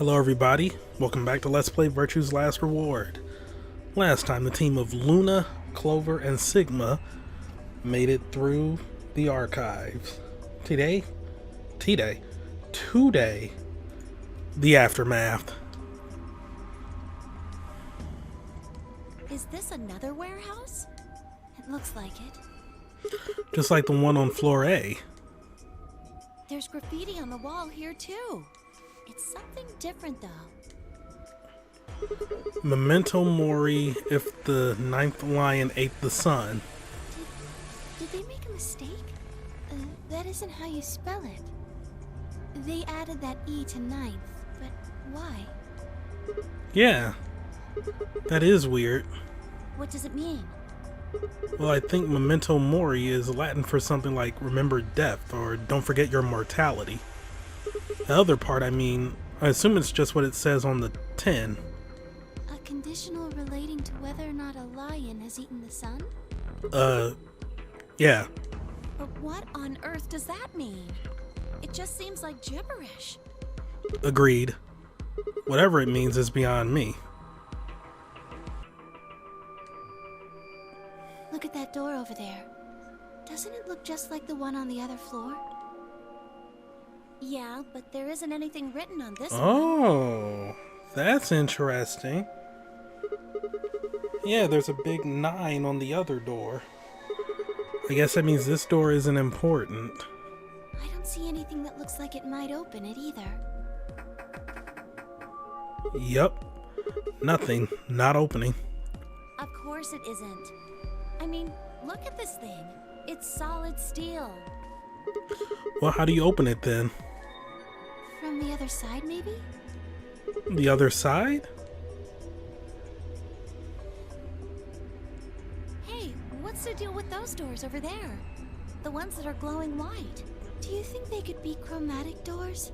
Hello everybody, welcome back to Let's Play Virtue's Last Reward. Last time the team of Luna, Clover, and Sigma made it through the archives. Today, the aftermath. Is this another warehouse? It looks like it. Just like the one on floor A. There's graffiti on the wall here too. It's something different though. Memento mori if the ninth lion ate the sun. Did they make a mistake? That isn't how you spell it. They added that E to ninth, but why? Yeah, that is weird. What does it mean? Well, I think memento mori is Latin for something like remember death or don't forget your mortality. The other part, I assume it's just what it says on the tin. A conditional relating to whether or not a lion has eaten the sun? Yeah. But what on earth does that mean? It just seems like gibberish. Agreed. Whatever it means is beyond me. Look at that door over there. Doesn't it look just like the one on the other floor? Yeah, but there isn't anything written on this one. Oh, that's interesting. Yeah, there's a big 9 on the other door. I guess that means this door isn't important. I don't see anything that looks like it might open it either. Yup. Nothing. Not opening. Of course it isn't. I mean, look at this thing. It's solid steel. Well, how do you open it then? From the other side, maybe? The other side? Hey, what's the deal with those doors over there? The ones that are glowing white. Do you think they could be chromatic doors?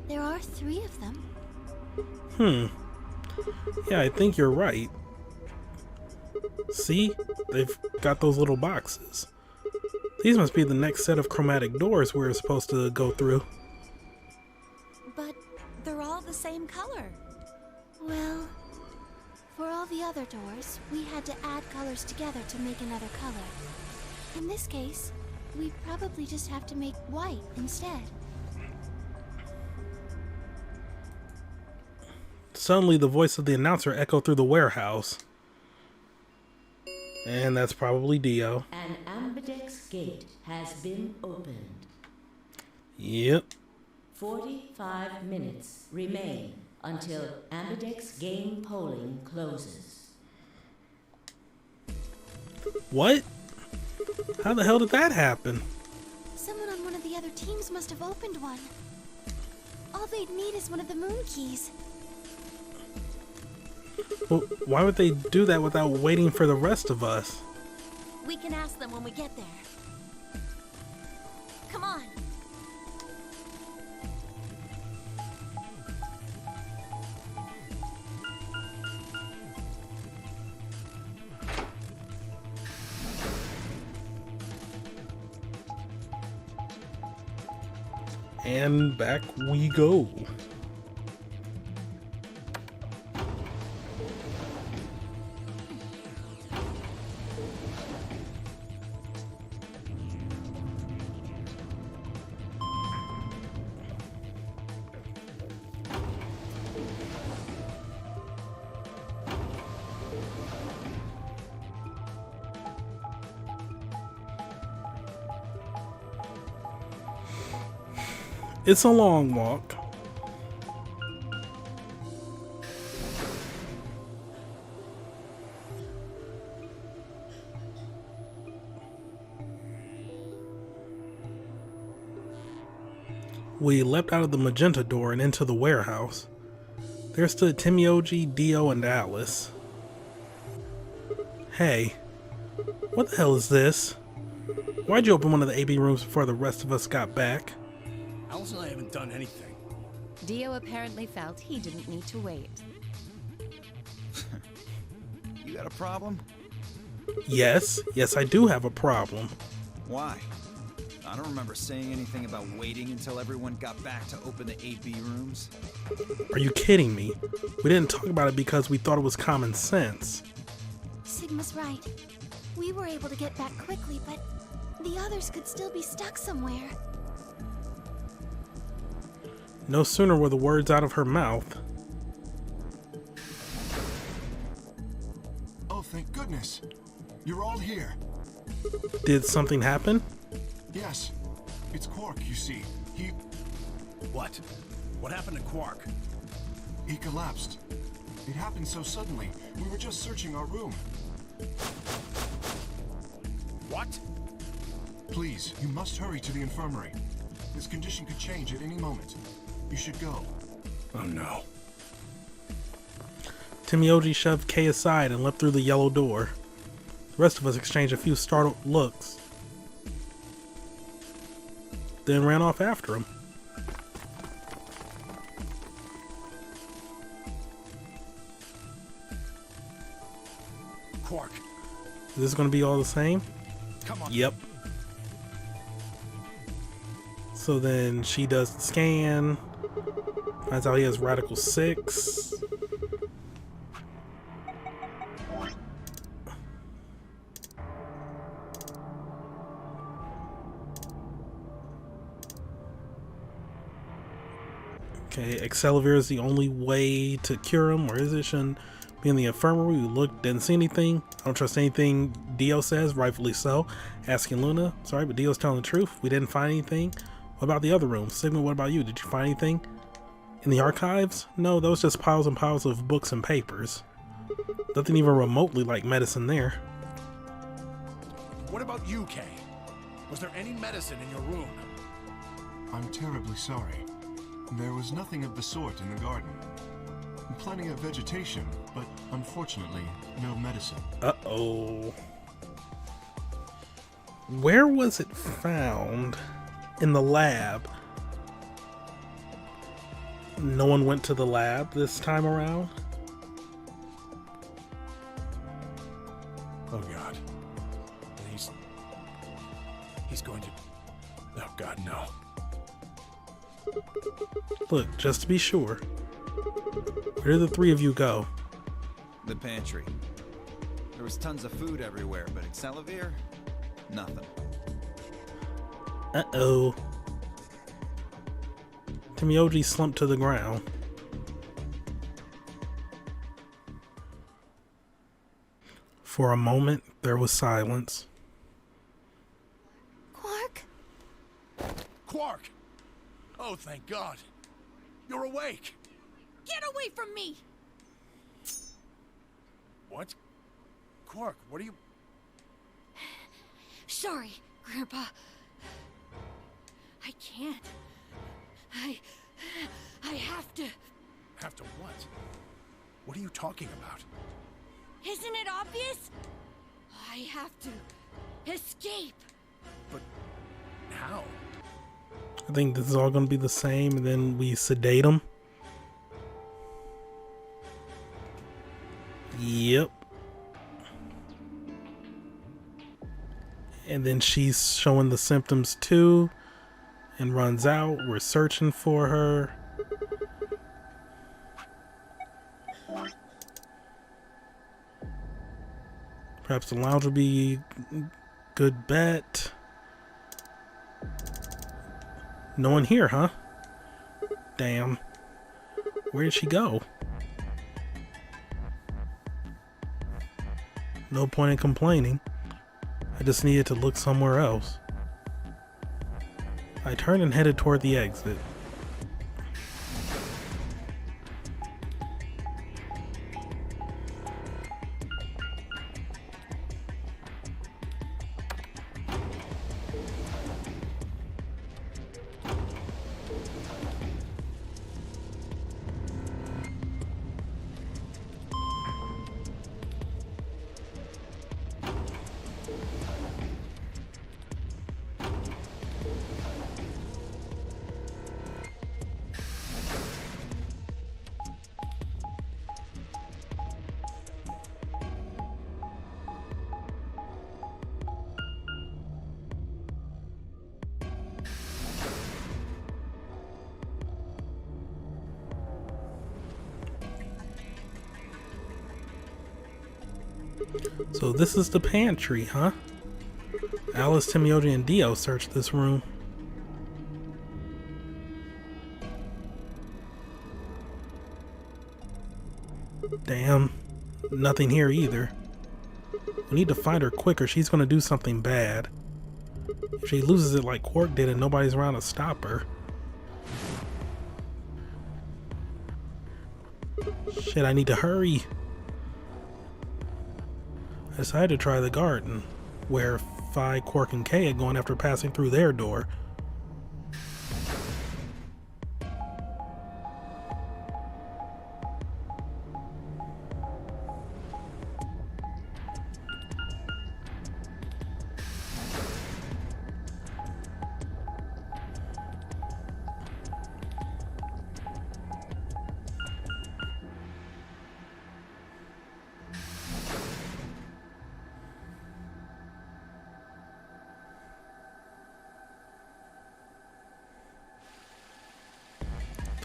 There are 3 of them. Yeah, I think you're right. See? They've got those little boxes. These must be the next set of chromatic doors we're supposed to go through. But they're all the same color. Well, for all the other doors, we had to add colors together to make another color. In this case, we probably just have to make white instead. Suddenly, the voice of the announcer echoed through the warehouse. And that's probably Dio. An ambidex gate has been opened. Yep. 45 minutes remain until ambidex game polling closes. What? How the hell did that happen? Someone on one of the other teams must have opened one. All they'd need is one of the moon keys. Well, why would they do that without waiting for the rest of us? We can ask them when we get there. Come on. And back we go. It's a long walk. We leapt out of the magenta door and into the warehouse. There stood Timioji, Dio, and Alice. Hey, what the hell is this? Why'd you open one of the AB rooms before the rest of us got back? Alice and I haven't done anything. Dio apparently felt he didn't need to wait. You got a problem? Yes, I do have a problem. Why? I don't remember saying anything about waiting until everyone got back to open the 8B rooms. Are you kidding me? We didn't talk about it because we thought it was common sense. Sigma's right. We were able to get back quickly, but the others could still be stuck somewhere. No sooner were the words out of her mouth. Oh, thank goodness. You're all here. Did something happen? Yes. It's Quark, you see. What? What happened to Quark? He collapsed. It happened so suddenly. We were just searching our room. What? Please, you must hurry to the infirmary. His condition could change at any moment. You should go. Oh no. Timioji shoved Kay aside and leapt through the yellow door. The rest of us exchanged a few startled looks, then ran off after him. Quark, Is this going to be all the same? come on. Yep. So then she does the scan, finds out he has Radical 6. Okay, Excalibur is the only way to cure him, or is it? Shouldn't be in the infirmary. We looked, didn't see anything. I don't trust anything Dio says, rightfully so. Asking Luna, sorry, but Dio's telling the truth. We didn't find anything. What about the other rooms? Sigma, what about you? Did you find anything? In the archives? No, those just piles and piles of books and papers. Nothing even remotely like medicine there. What about you, Kay? Was there any medicine in your room? I'm terribly sorry. There was nothing of the sort in the garden. Plenty of vegetation, but unfortunately, no medicine. Uh-oh. Where was it found? In the lab. No one went to the lab this time around? Oh God. He's going to... Oh God, no. Look, just to be sure. Where did the three of you go? The pantry. There was tons of food everywhere, but Excalibur? Nothing. Uh-oh. Timioji slumped to the ground. For a moment, there was silence. Quark? Quark! Oh, thank God. You're awake. Get away from me! What? Quark, what are you... Sorry, Grandpa. I can't. I have to. Have to what? What are you talking about? Isn't it obvious? I have to escape. But... how? I think this is all going to be the same, and then we sedate him. Yep. And then she's showing the symptoms too, and runs out. We're searching for her. Perhaps the lounge would be a good bet. No one here, huh? Damn. Where did she go? No point in complaining. I just needed to look somewhere else. I turned and headed toward the exit. So this is the pantry, huh? Alice, Timioji, and Dio searched this room. Damn, nothing here either. We need to find her quicker. She's gonna do something bad. If she loses it like Quark did and nobody's around to stop her. Shit, I need to hurry. I decided to try the garden, where Phi, Quark, and K had gone after passing through their door.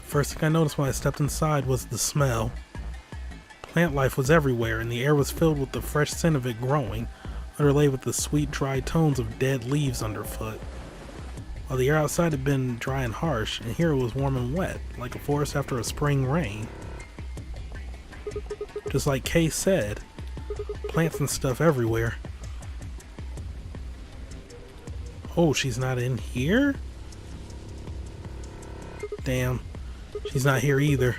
First thing I noticed when I stepped inside was the smell. Plant life was everywhere, and the air was filled with the fresh scent of it growing, underlaid with the sweet, dry tones of dead leaves underfoot. While the air outside had been dry and harsh, and here it was warm and wet, like a forest after a spring rain. Just like Kay said, plants and stuff everywhere. Oh, she's not in here? Damn. She's not here either.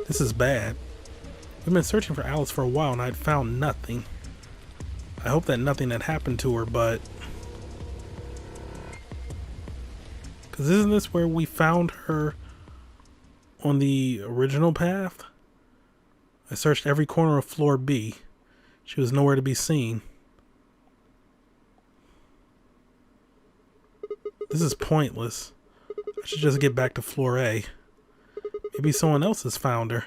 This is bad. We've been searching for Alice for a while and I'd found nothing. I hope that nothing had happened to her, but... Because isn't this where we found her on the original path? I searched every corner of floor B. She was nowhere to be seen. This is pointless. I should just get back to floor A. Maybe someone else has found her.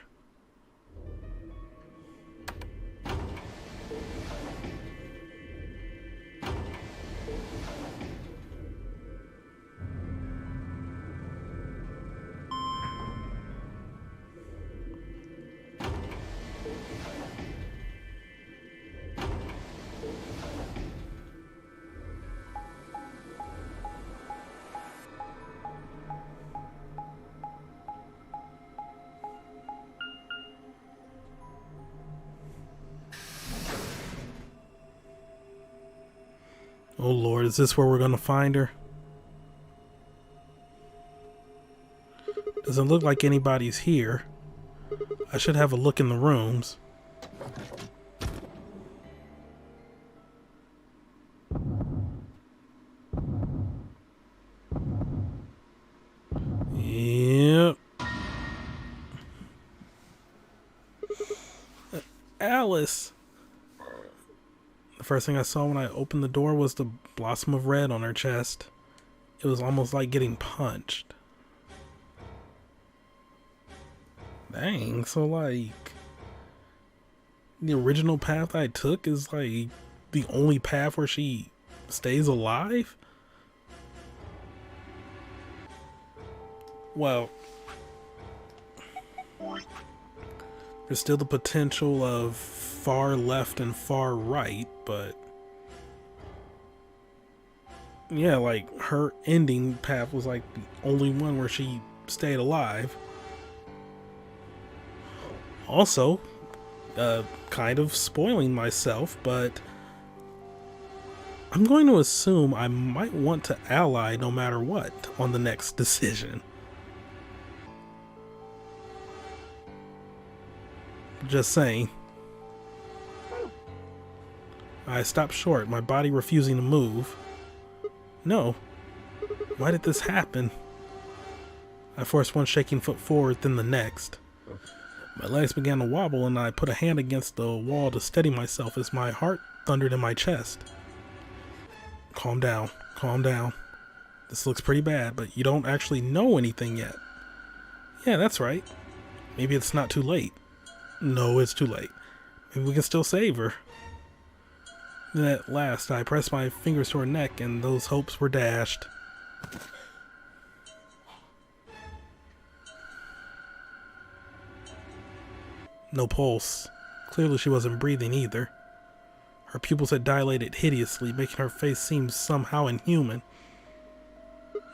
Oh Lord, is this where we're gonna find her? Doesn't look like anybody's here. I should have a look in the rooms. Yep. Alice. The first thing I saw when I opened the door was the blossom of red on her chest. It was almost like getting punched. Dang, so like the original path I took is like the only path where she stays alive? Well, there's still the potential of far left and far right, but yeah, like her ending path was like the only one where she stayed alive. Also, kind of spoiling myself, but I'm going to assume I might want to ally no matter what on the next decision. Just saying. I stopped short, my body refusing to move. No. Why did this happen? I forced one shaking foot forward, then the next. My legs began to wobble and I put a hand against the wall to steady myself as my heart thundered in my chest. Calm down, calm down. This looks pretty bad, but you don't actually know anything yet. Yeah, that's right. Maybe it's not too late. No, it's too late. Maybe we can still save her. Then at last, I pressed my fingers to her neck and those hopes were dashed. No pulse. Clearly she wasn't breathing either. Her pupils had dilated hideously, making her face seem somehow inhuman.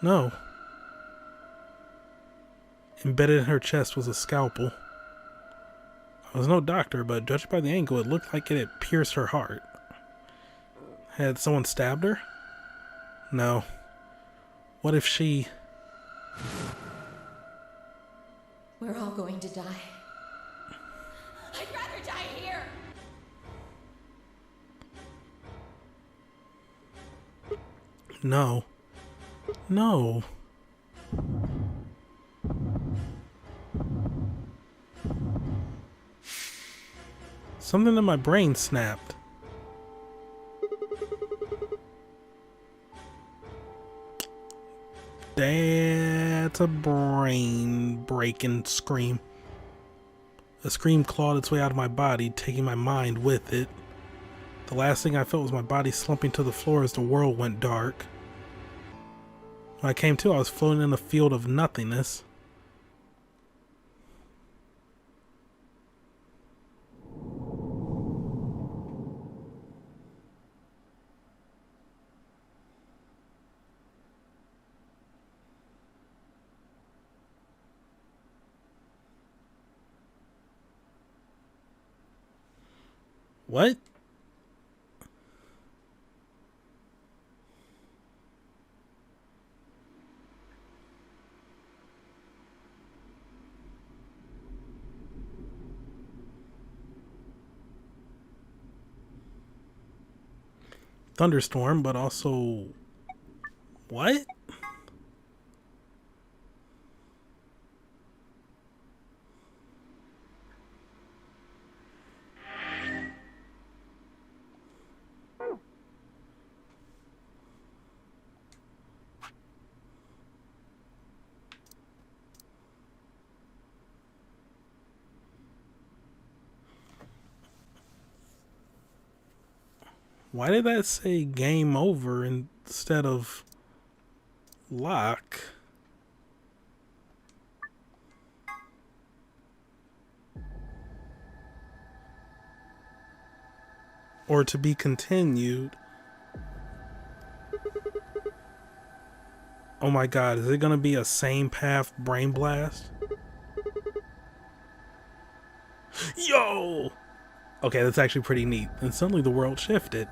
No. Embedded in her chest was a scalpel. I was no doctor, but judging by the angle, it looked like it had pierced her heart. Had someone stabbed her? No. What if she... We're all going to die. I'd rather die here! No. No. Something in my brain snapped. That's a brain-breaking scream. A scream clawed its way out of my body, taking my mind with it. The last thing I felt was my body slumping to the floor as the world went dark. When I came to, I was floating in a field of nothingness. What? Thunderstorm, but also... What? Why did that say game over instead of lock? Or to be continued. Oh my god, is it gonna be a same path brain blast? Yo! Okay, that's actually pretty neat. And suddenly the world shifted.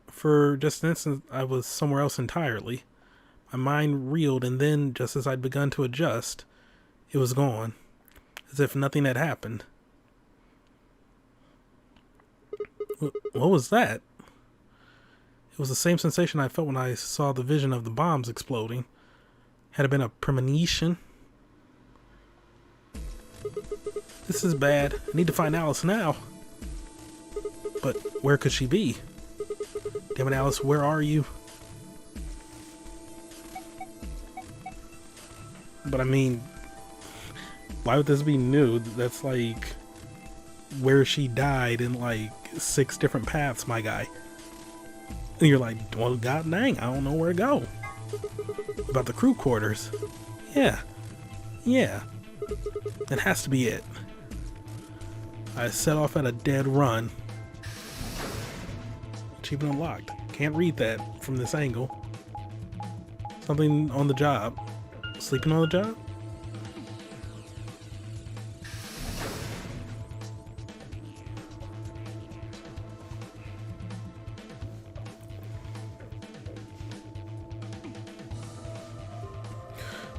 For just an instant, I was somewhere else entirely. My mind reeled, and then, just as I'd begun to adjust, it was gone, as if nothing had happened. What was that? It was the same sensation I felt when I saw the vision of the bombs exploding. Had it been a premonition? This is bad. I need to find Alice now. But where could she be? Damn it, Alice, where are you? But I mean, why would this be new? That's like where she died in like 6 different paths, my guy. And you're like, well, god dang, I don't know where to go. About the crew quarters. Yeah. That has to be it. I set off at a dead run. Achievement unlocked. Can't read that from this angle. Something on the job. Sleeping on the job?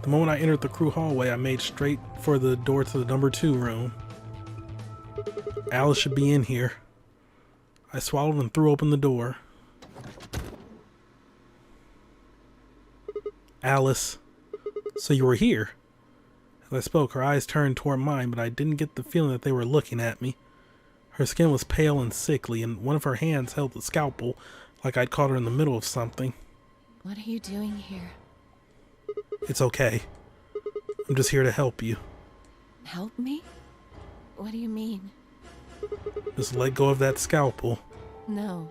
The moment I entered the crew hallway, I made straight for the door to the number 2 room. Alice should be in here. I swallowed and threw open the door. Alice, so you were here. As I spoke, her eyes turned toward mine, but I didn't get the feeling that they were looking at me. Her skin was pale and sickly, and one of her hands held the scalpel, like I'd caught her in the middle of something. What are you doing here? It's okay. I'm just here to help you. Help me? What do you mean? Just let go of that scalpel. No.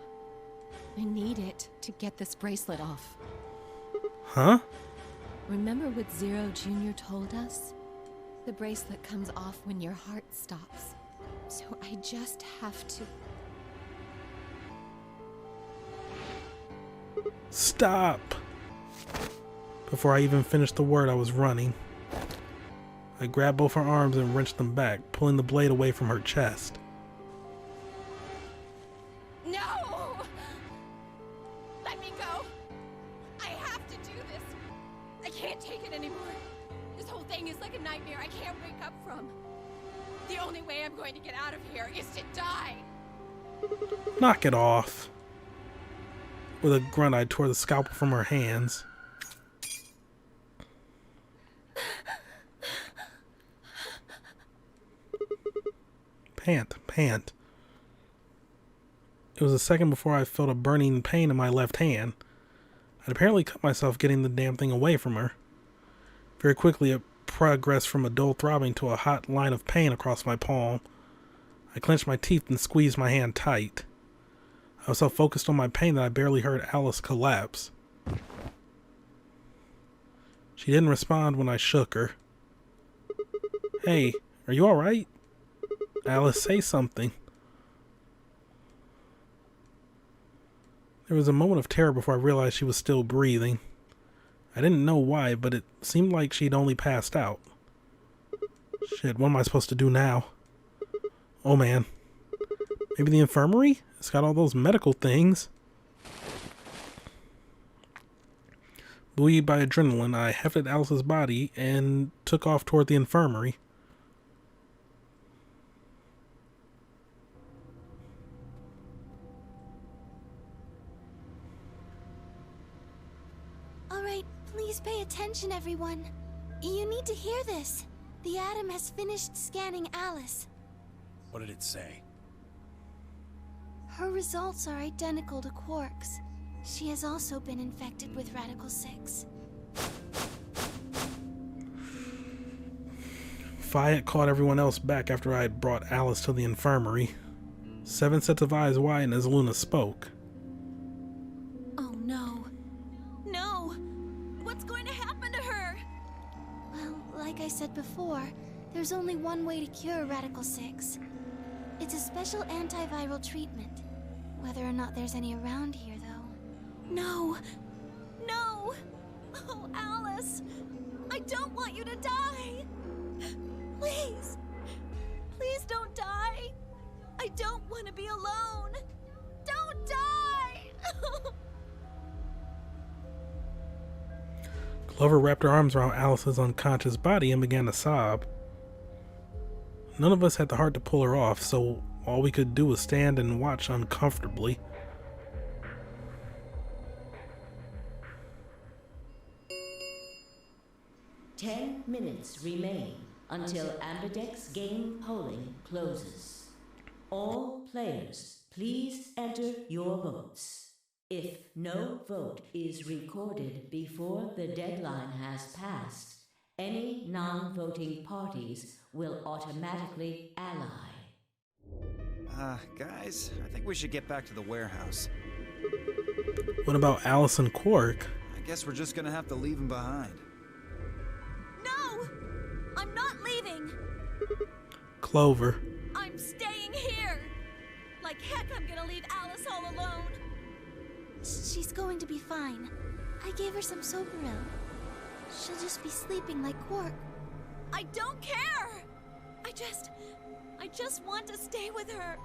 I need it to get this bracelet off. Huh? Remember what Zero Jr. told us? The bracelet comes off when your heart stops. So I just have to... Stop! Before I even finished the word, I was running. I grabbed both her arms and wrenched them back, pulling the blade away from her chest. No! Let me go! I have to do this! I can't take it anymore. This whole thing is like a nightmare I can't wake up from. The only way I'm going to get out of here is to die! Knock it off. With a grunt, I tore the scalpel from her hands. Pant. It was a second before I felt a burning pain in my left hand. I'd apparently cut myself getting the damn thing away from her. Very quickly, it progressed from a dull throbbing to a hot line of pain across my palm. I clenched my teeth and squeezed my hand tight. I was so focused on my pain that I barely heard Alice collapse. She didn't respond when I shook her. Hey, are you alright? Alice, say something. There was a moment of terror before I realized she was still breathing. I didn't know why, but it seemed like she'd only passed out. Shit, what am I supposed to do now? Oh man. Maybe the infirmary? It's got all those medical things. Buoyed by adrenaline, I hefted Alice's body and took off toward the infirmary. Alright, please pay attention, everyone. You need to hear this. The Atom has finished scanning Alice. What did it say? Her results are identical to Quark's. She has also been infected with Radical 6. Fayette caught everyone else back after I had brought Alice to the infirmary. 7 sets of eyes widened as Luna spoke. Oh no. No! What's going to happen to her? Well, like I said before, there's only one way to cure Radical 6. It's a special antiviral treatment. Whether or not there's any around here, though. No! No! Oh, Alice! I don't want you to die! Please! Please don't die! I don't want to be alone! Don't die! Clover wrapped her arms around Alice's unconscious body and began to sob. None of us had the heart to pull her off, so all we could do was stand and watch uncomfortably. Ten minutes remain until Ambidex game polling closes. All players, please enter your votes. If no vote is recorded before the deadline has passed, any non-voting parties will automatically ally. Guys, I think we should get back to the warehouse. What about Alice and Quark? I guess we're just gonna have to leave them behind. No! I'm not leaving! Clover. I'm staying here! Like heck, I'm gonna leave Alice all alone! She's going to be fine. I gave her some Soberil. She'll just be sleeping like Quark. I don't care! I just want to stay with her.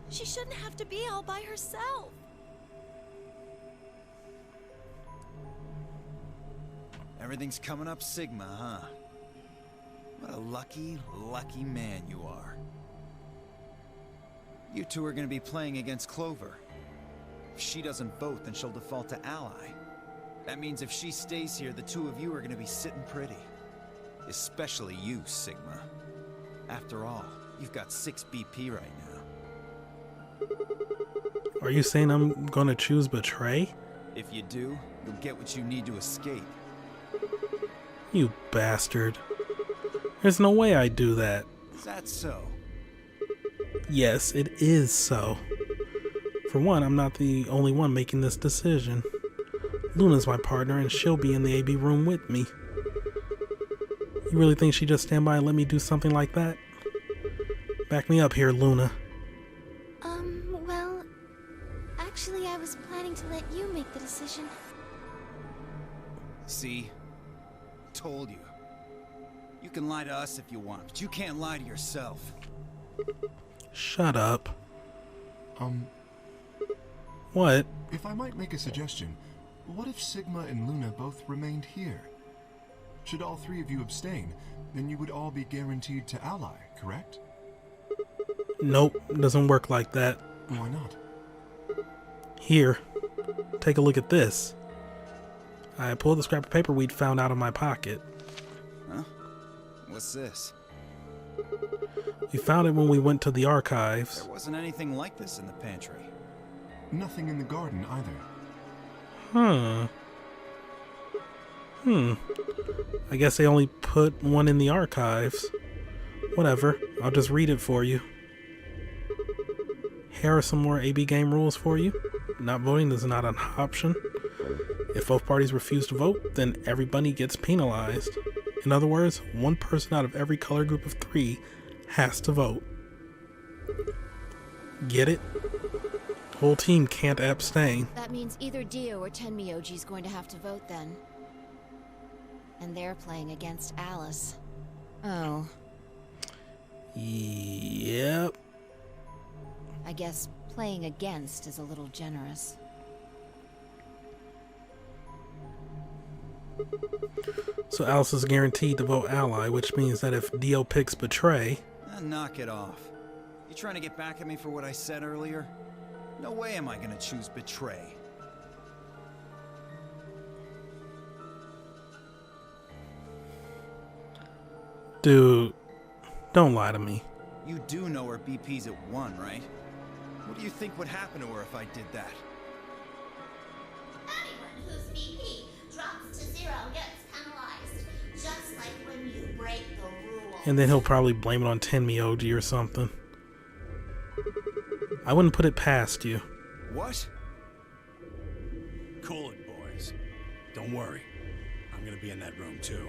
She shouldn't have to be all by herself. Everything's coming up Sigma, huh? What a lucky, lucky man you are. You two are gonna be playing against Clover. If she doesn't vote, then she'll default to ally. That means if she stays here, the two of you are gonna be sitting pretty. Especially you, Sigma. After all, you've got 6 BP right now. Are you saying I'm gonna choose betray? If you do, you'll get what you need to escape. You bastard. There's no way I'd do that. Is that so? Yes, it is so. For one, I'm not the only one making this decision. Luna's my partner and she'll be in the AB room with me. You really think she'd just stand by and let me do something like that? Back me up here, Luna. Well, actually I was planning to let you make the decision. See? Told you. You can lie to us if you want, but you can't lie to yourself. Shut up. What? If I might make a suggestion, what if Sigma and Luna both remained here? Should all three of you abstain, then you would all be guaranteed to ally, correct? Nope, doesn't work like that. Why not? Here, take a look at this. I pulled the scrap of paper we'd found out of my pocket. Huh? What's this? We found it when we went to the archives. There wasn't anything like this in the pantry. Nothing in the garden either. Huh. I guess they only put one in the archives. Whatever, I'll just read it for you. Here are some more AB game rules for you. Not voting is not an option. If both parties refuse to vote, then everybody gets penalized. In other words, one person out of every color group of 3 has to vote. Get it? Whole team can't abstain. That means either Dio or Tenmyoji's going to have to vote then. And they're playing against Alice. Oh. Yep. I guess playing against is a little generous. So Alice is guaranteed to vote ally, which means that if Dio picks betray... Knock it off. You trying to get back at me for what I said earlier? No way am I gonna choose betray. Dude, don't lie to me. You do know her BP's at 1, right? What do you think would happen to her if I did that? Anyone whose BP drops to 0 gets penalized, just like when you break the rules. And then he'll probably blame it on Tenmyoji or something. I wouldn't put it past you. What? Cool it, boys. Don't worry. I'm gonna be in that room too.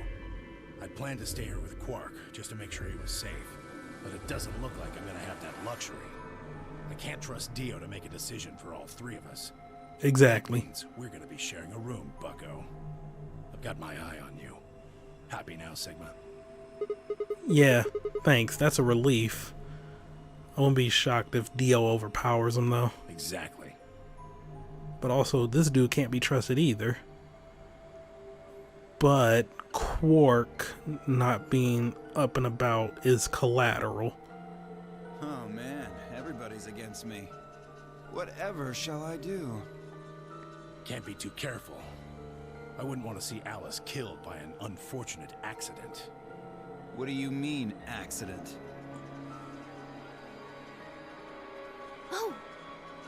I'd planned to stay here with Quark, just to make sure he was safe. But it doesn't look like I'm gonna have that luxury. I can't trust Dio to make a decision for all 3 of us. Exactly. That means we're gonna be sharing a room, bucko. I've got my eye on you. Happy now, Sigma? Yeah, thanks. That's a relief. I won't be shocked if Dio overpowers him, though. Exactly. But also, this dude can't be trusted either. But Quark not being up and about is collateral. Oh man, everybody's against me. Whatever shall I do? Can't be too careful. I wouldn't want to see Alice killed by an unfortunate accident. What do you mean, accident? Oh!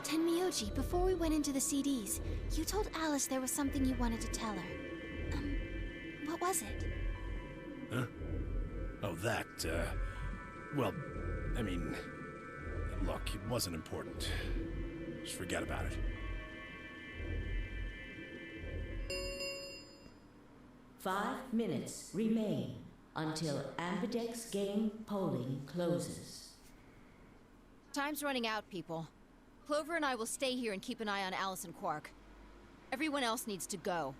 Tenmyoji, before we went into the CDs, you told Alice there was something you wanted to tell her. What was it? Huh? Oh, that, well, I mean, look, it wasn't important. Just forget about it. Five minutes remain until Ambidex game polling closes. Time's running out, people. Clover and I will stay here and keep an eye on Alice and Quark. Everyone else needs to go.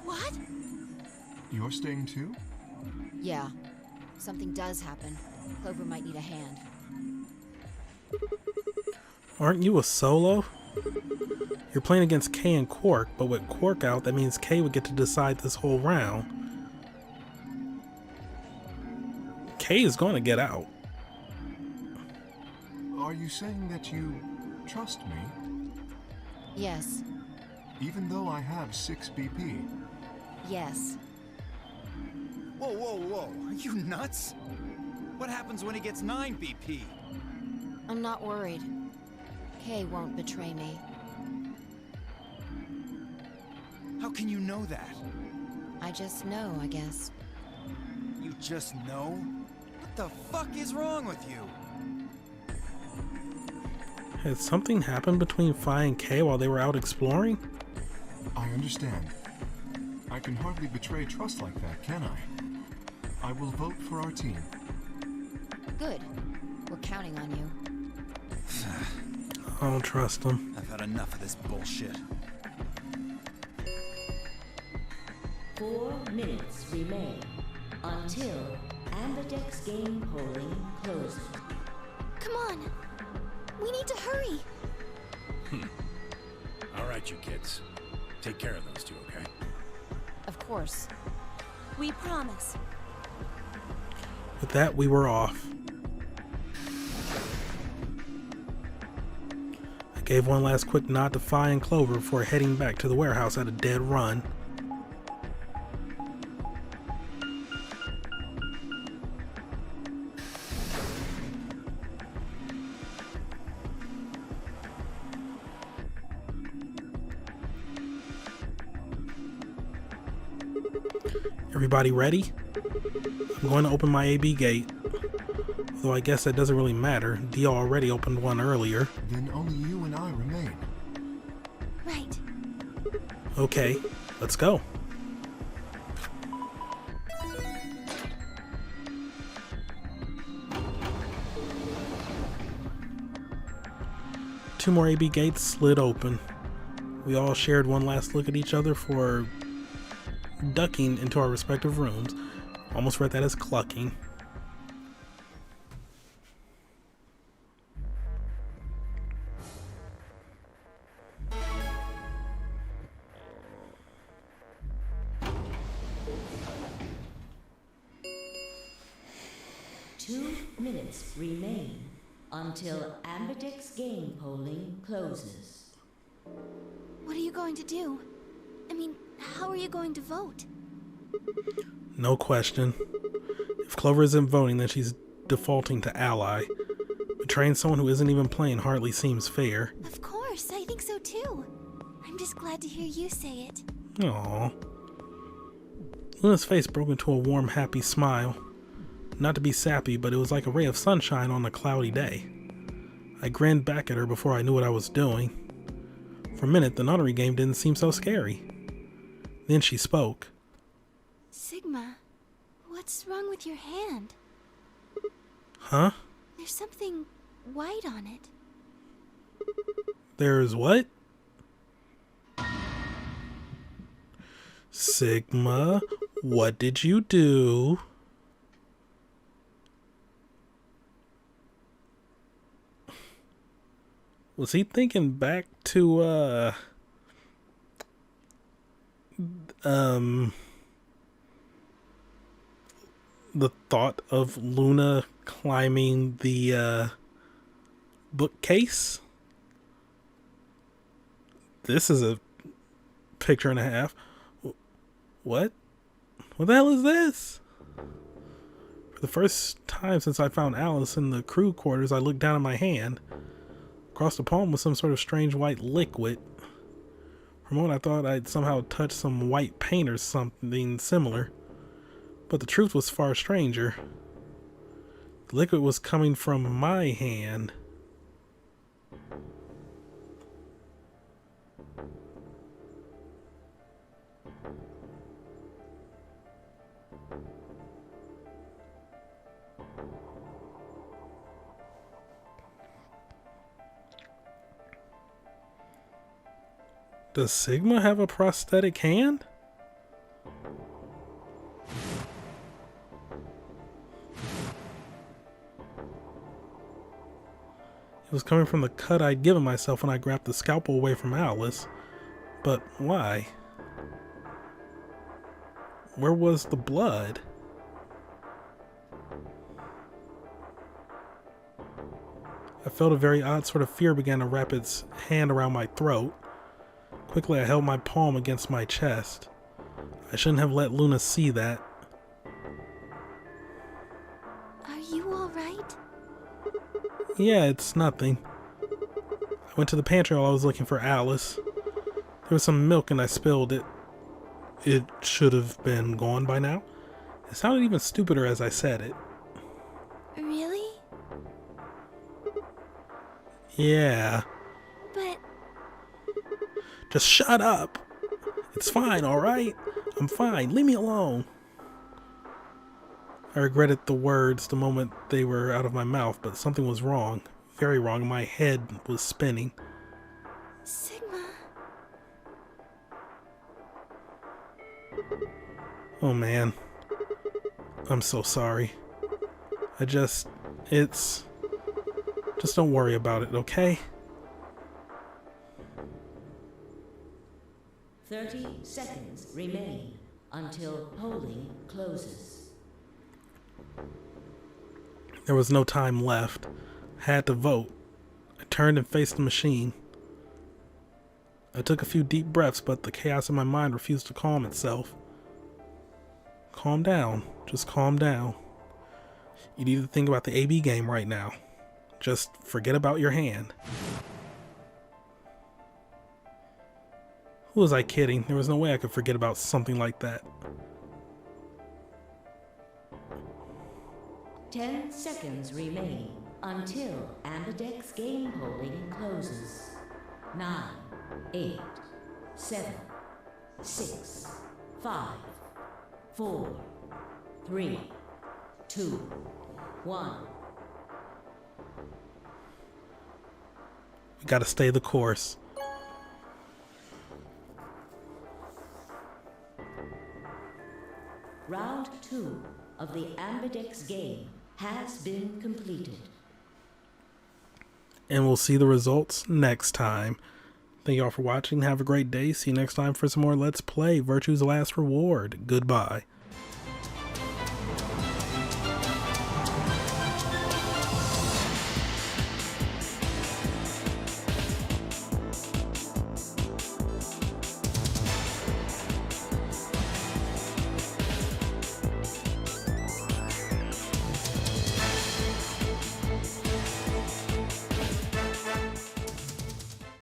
What? You're staying too? Yeah. If something does happen, Clover might need a hand. Aren't you a solo? You're playing against Kay and Quark, but with Quark out, that means Kay would get to decide this whole round. Kay is going to get out. Are you saying that you trust me? Yes. Even though I have 6 BP? Yes. Whoa, whoa, whoa. Are you nuts? What happens when he gets 9 BP? I'm not worried. Kay won't betray me. How can you know that? I just know, I guess. You just know? What the fuck is wrong with you? Had something happened between Fi and Kay while they were out exploring? I understand. I can hardly betray trust like that, can I? I will vote for our team. Good. We're counting on you. I don't trust him. I've had enough of this bullshit. 4 minutes remain until Ambidex game polling closes. Come on. We need to hurry. All right, you kids. Take care of those two, okay? Of course. We promise. With that, we were off. I gave one last quick nod to Fi and Clover before heading back to the warehouse at a dead run. Everybody ready? I'm going to open my AB gate. Though I guess that doesn't really matter. Dia already opened one earlier. Then only you and I remain. Right. Okay, let's go. Two more AB gates slid open. We all shared one last look at each other for ducking into our respective rooms. Almost read that as clucking. Two minutes remain until Ambidex game polling closes. What are you going to do? I mean, how are you going to vote? No question. If Clover isn't voting, then she's defaulting to ally. Betraying someone who isn't even playing hardly seems fair. Of course, I think so too. I'm just glad to hear you say it. Aww. Luna's face broke into a warm, happy smile. Not to be sappy, but it was like a ray of sunshine on a cloudy day. I grinned back at her before I knew what I was doing. For a minute, the nunnery game didn't seem so scary. Then she spoke. Sigma, what's wrong with your hand? Huh? There's something white on it. There's what? Sigma, what did you do? Was he thinking back to, the thought of Luna climbing the, bookcase? This is a picture and a half. What? What the hell is this? For the first time since I found Alice in the crew quarters, I looked down at my hand. Across the palm was some sort of strange white liquid. For a moment I thought I'd somehow touched some white paint or something similar. But the truth was far stranger. The liquid was coming from my hand. Does Sigma have a prosthetic hand? It was coming from the cut I'd given myself when I grabbed the scalpel away from Alice. But why? Where was the blood? I felt a very odd sort of fear began to wrap its hand around my throat. Quickly, I held my palm against my chest. I shouldn't have let Luna see that. Are you alright? Yeah, it's nothing. I went to the pantry while I was looking for Alice. There was some milk and I spilled it. It should have been gone by now. It sounded even stupider as I said it. Really? Yeah. But Just shut up. It's fine, alright? I'm fine. Leave me alone. I regretted the words the moment they were out of my mouth, but something was wrong. Very wrong. My head was spinning. Sigma. Oh man. I'm so sorry. Just don't worry about it, okay? 30 seconds remain until polling closes. There was no time left. I had to vote. I turned and faced the machine. I took a few deep breaths, but the chaos in my mind refused to calm itself. Calm down. Just calm down. You need to think about the AB game right now. Just forget about your hand. Who was I kidding? There was no way I could forget about something like that. 10 seconds remain until Ambidex game polling closes. 9, 8, 7, 6, 5, 4, 3, 2, 1. We gotta stay the course. Round 2 of the Ambidex game has been completed. And we'll see the results next time. Thank y'all for watching. Have a great day. See you next time for some more Let's Play Virtue's Last Reward. Goodbye.